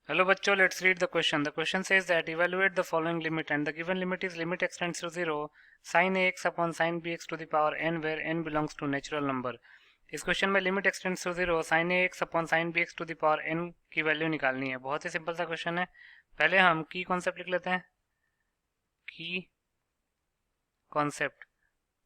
Hello बच्चों, let's read the question. The question says that evaluate the following limit and the given limit is limit x tends to 0 sin ax upon sin bx to the power n where n belongs to natural number. इस question में limit x tends to 0 sin ax upon sin bx to the power n की value निकालनी है। बहुत ही simple सा question है। पहले हम की कॉन्सेप्ट लिख लेते हैं। की कॉन्सेप्ट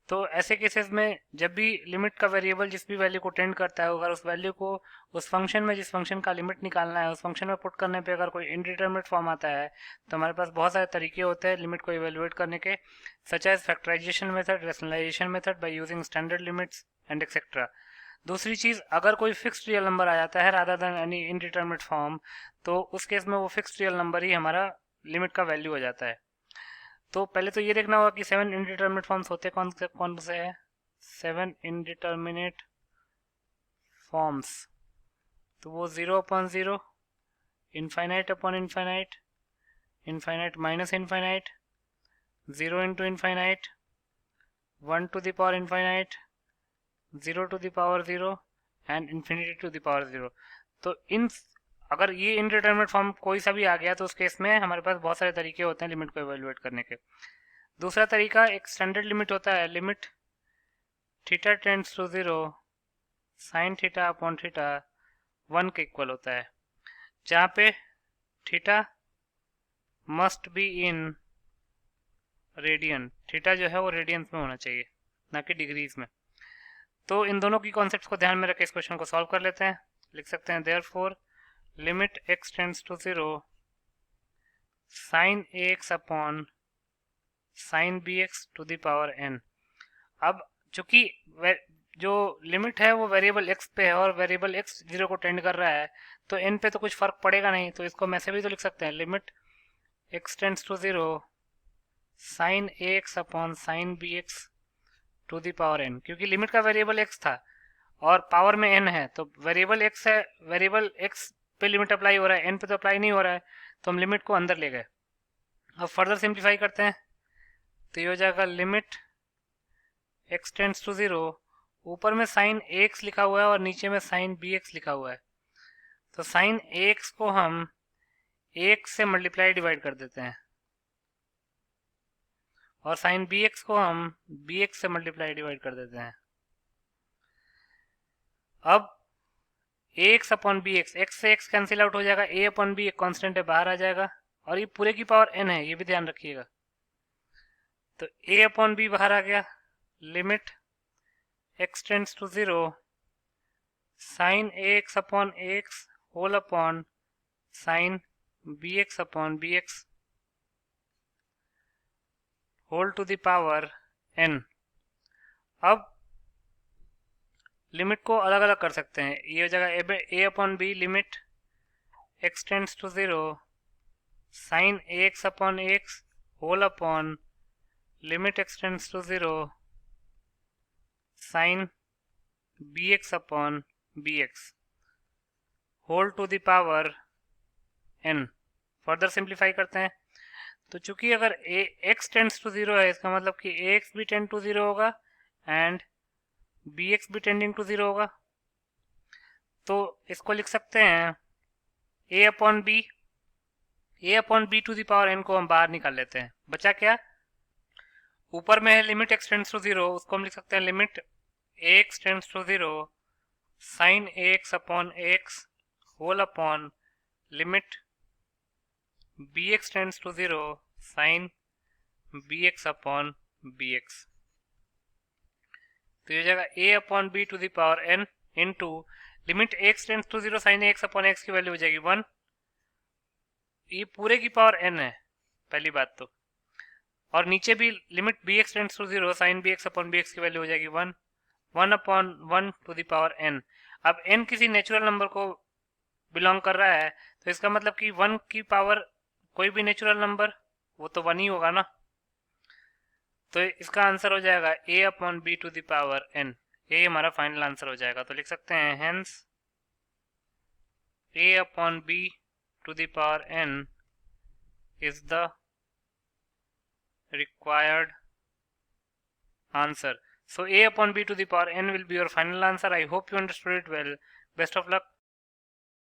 तो ऐसे केसेस में जब भी लिमिट का वेरिएबल जिस भी वैल्यू को टेंड करता है, अगर उस वैल्यू को उस फंक्शन में, जिस फंक्शन का लिमिट निकालना है, उस फंक्शन में पुट करने पे अगर कोई इनडिटरमिनेट फॉर्म आता है तो हमारे पास बहुत सारे तरीके होते हैं लिमिट को इवेलुएट करने के, such as factorisation method, rationalisation method by using standard limits and etcetera. दूसरी चीज, अगर कोई फिक्स्ड रियल नंबर आ जाता है rather than any indeterminate form, तो उस केस में वो फिक्स्ड रियल नंबर ही हमारा लिमिट का वैल्यू हो जाता है। तो पहले तो ये देखना होगा कि 7 इनडिटरमिनेट फॉर्म्स होते कौन से है। 7 इनडिटरमिनेट फॉर्म्स, तो वो 0/0, infinite upon infinite, infinite minus infinite, 0 into infinite, 1 to the power infinite, 0 to the power 0 and infinity to the power 0। तो इन अगर ये इनडिटरमिनेट फॉर्म कोई सा भी आ गया तो उस केस में हमारे पास बहुत सारे तरीके होते हैं लिमिट को इवेलुएट करने के। दूसरा तरीका एक स्टैंडर्ड लिमिट होता है, limit theta tends to 0 sine theta upon theta 1 के इक्वल होता है, जहाँ पे theta must be in radian. Theta जो है वो रेडियंस में होना चाहिए, ना कि डिग्रीज में। तो इन दोनों की कॉन्सेप्ट्स को ध्यान में रख के इस क्वेश्चन को सॉल्व कर लेते हैं। लिख सकते हैं therefore limit x tends to 0 sine ax upon sine bx to the power n। अब चूंकि जो लिमिट है वो वेरिएबल x पे है और वेरिएबल x 0 को टेंड कर रहा है, तो n पे तो कुछ फर्क पड़ेगा नहीं, तो इसको मैं से भी तो लिख सकते हैं limit x tends to 0 sine ax upon sine bx to the power n, क्योंकि लिमिट का वेरिएबल x था और पावर में n है, तो वेरिएबल x है, वेरिएबल x पे लिमिट अप्लाई हो रहा है, n पे तो अप्लाई नहीं हो रहा है, तो हम लिमिट को अंदर ले गए। अब फर्दर सिंप्लीफाई करते हैं तो ये हो जाएगा लिमिट x टेंड्स टू 0, ऊपर में साइन ax लिखा हुआ है और नीचे में साइन bx लिखा हुआ है, तो साइन ax को हम ax से मल्टीप्लाई डिवाइड कर देते हैं और साइन bx को हम bx से मल्टीप्लाई डिवाइड कर देते हैं। अब ax अपॉन bx, x से x कैंसिल आउट हो जाएगा, a अपॉन b एक कांस्टेंट है बाहर आ जाएगा, और ये पूरे की पावर n है, ये भी ध्यान रखिएगा। तो a अपॉन b बाहर आ गया, limit x tends to 0 sine ax upon ax whole upon sine bx upon bx whole to the power n। अब लिमिट को अलग अलग कर सकते हैं, ये हो जाएगा a upon b limit x tends to 0 sine ax upon ax whole upon limit x tends to 0 sine bx upon bx whole to the power n। Further simplify करते हैं तो चूंकि अगर x टेंड्स टू 0 है, इसका मतलब कि ax भी टेंड टू 0 होगा एंड bx भी टेंडिंग टू 0 होगा, तो इसको लिख सकते हैं a upon b to the power n को हम बाहर निकाल लेते हैं। बचा क्या, ऊपर में है लिमिट x टेंड्स टू 0, उसको हम लिख सकते हैं limit ax tends to 0 sine ax upon ax whole upon limit bx tends to 0 sine bx upon bx। तो ये जाएगा a upon b to the power n into limit x tends to 0 sine x upon x की value हो जाएगी 1, ये पूरे की power n है पहली बात तो, और नीचे भी limit bx tends to 0 sine bx upon bx की वैल्यू हो जाएगी 1 upon 1 to the power n। अब n किसी नेचुरल नंबर को बिलोंग कर रहा है, तो इसका मतलब कि 1 की पावर कोई भी नेचुरल नंबर वो तो 1 ही होगा ना, तो इसका आंसर हो जाएगा a upon b to the power n। ये हमारा फाइनल आंसर हो जाएगा। तो लिख सकते हैं hence a upon b to the power n is the required answer. So a upon b to the power n will be your final answer. I hope you understood it well. Best of luck.